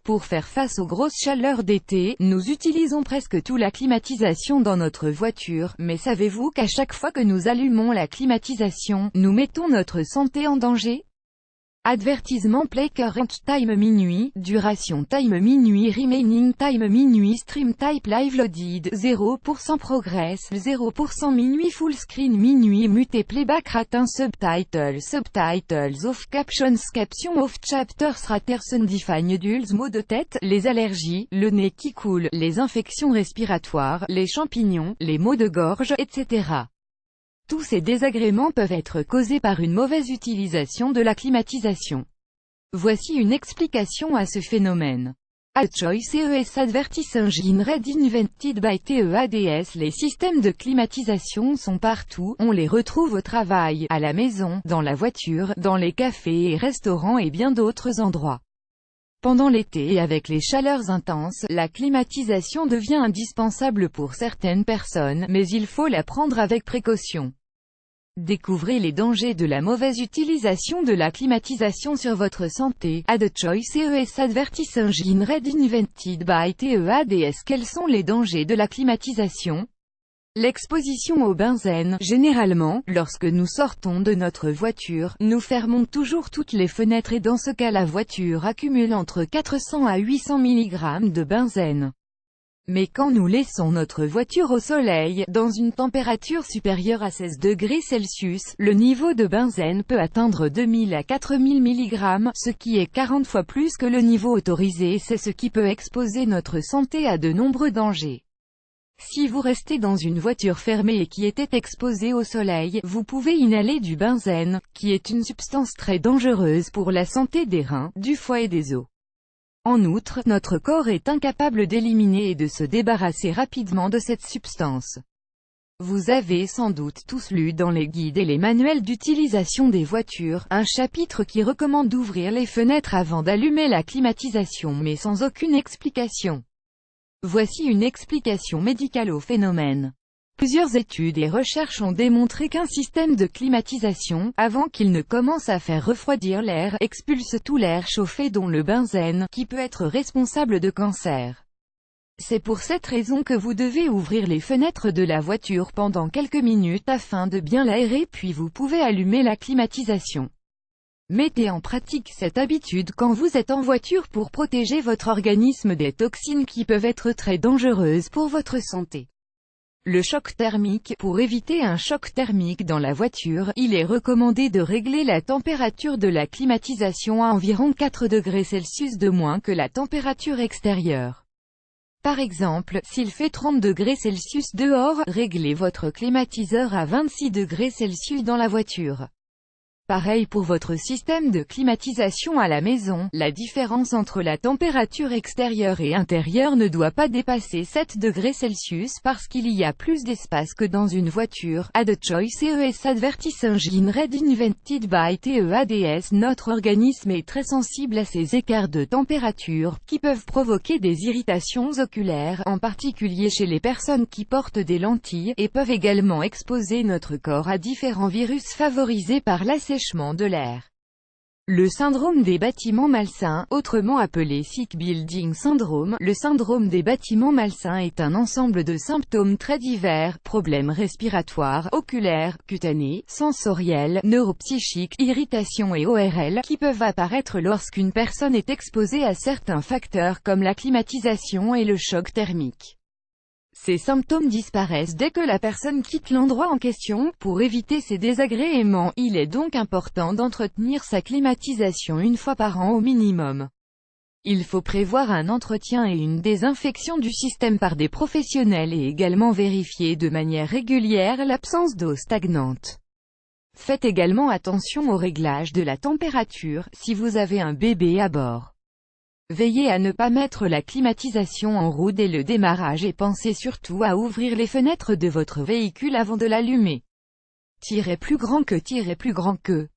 Pour faire face aux grosses chaleurs d'été, nous utilisons presque tout la climatisation dans notre voiture, mais savez-vous qu'à chaque fois que nous allumons la climatisation, nous mettons notre santé en danger? Avertissement play current time minuit, duration time minuit, remaining time minuit, stream type live loaded, 0% progress, 0% minuit, full screen minuit, muté playback ratin, subtitles off, captions off, chapters raters define dulls, maux de tête, les allergies, le nez qui coule, les infections respiratoires, les champignons, les maux de gorge, etc. Tous ces désagréments peuvent être causés par une mauvaise utilisation de la climatisation. Voici une explication à ce phénomène. A choice CES Advertise Engine Red Invented by TEADS. Les systèmes de climatisation sont partout, on les retrouve au travail, à la maison, dans la voiture, dans les cafés et restaurants et bien d'autres endroits. Pendant l'été et avec les chaleurs intenses, la climatisation devient indispensable pour certaines personnes, mais il faut la prendre avec précaution. Découvrez les dangers de la mauvaise utilisation de la climatisation sur votre santé. A choice CES Advertise Engine Red Invented by TEADS. Quels sont les dangers de la climatisation? L'exposition au benzène. Généralement, lorsque nous sortons de notre voiture, nous fermons toujours toutes les fenêtres et dans ce cas la voiture accumule entre 400 à 800 mg de benzène. Mais quand nous laissons notre voiture au soleil, dans une température supérieure à 16 degrés Celsius, le niveau de benzène peut atteindre 2000 à 4000 mg, ce qui est 40 fois plus que le niveau autorisé. C'est ce qui peut exposer notre santé à de nombreux dangers. Si vous restez dans une voiture fermée et qui était exposée au soleil, vous pouvez inhaler du benzène, qui est une substance très dangereuse pour la santé des reins, du foie et des os. En outre, notre corps est incapable d'éliminer et de se débarrasser rapidement de cette substance. Vous avez sans doute tous lu dans les guides et les manuels d'utilisation des voitures, un chapitre qui recommande d'ouvrir les fenêtres avant d'allumer la climatisation mais sans aucune explication. Voici une explication médicale au phénomène. Plusieurs études et recherches ont démontré qu'un système de climatisation, avant qu'il ne commence à faire refroidir l'air, expulse tout l'air chauffé dont le benzène, qui peut être responsable de cancer. C'est pour cette raison que vous devez ouvrir les fenêtres de la voiture pendant quelques minutes afin de bien l'aérer puis vous pouvez allumer la climatisation. Mettez en pratique cette habitude quand vous êtes en voiture pour protéger votre organisme des toxines qui peuvent être très dangereuses pour votre santé. Le choc thermique. Pour éviter un choc thermique dans la voiture, il est recommandé de régler la température de la climatisation à environ 4 degrés Celsius de moins que la température extérieure. Par exemple, s'il fait 30 degrés Celsius dehors, réglez votre climatiseur à 26 degrés Celsius dans la voiture. Pareil pour votre système de climatisation à la maison, la différence entre la température extérieure et intérieure ne doit pas dépasser 7 degrés Celsius parce qu'il y a plus d'espace que dans une voiture. A choice CES Advertise Engine Red Invented by TEADS. Notre organisme est très sensible à ces écarts de température, qui peuvent provoquer des irritations oculaires, en particulier chez les personnes qui portent des lentilles, et peuvent également exposer notre corps à différents virus favorisés par l'assèchement de l'air. Le syndrome des bâtiments malsains, autrement appelé Sick Building Syndrome, le syndrome des bâtiments malsains est un ensemble de symptômes très divers, problèmes respiratoires, oculaires, cutanés, sensoriels, neuropsychiques, irritations et ORL, qui peuvent apparaître lorsqu'une personne est exposée à certains facteurs comme la climatisation et le choc thermique. Ces symptômes disparaissent dès que la personne quitte l'endroit en question. Pour éviter ces désagréments, il est donc important d'entretenir sa climatisation une fois par an au minimum. Il faut prévoir un entretien et une désinfection du système par des professionnels et également vérifier de manière régulière l'absence d'eau stagnante. Faites également attention au réglage de la température, si vous avez un bébé à bord. Veillez à ne pas mettre la climatisation en route dès le démarrage et pensez surtout à ouvrir les fenêtres de votre véhicule avant de l'allumer. Plus grand que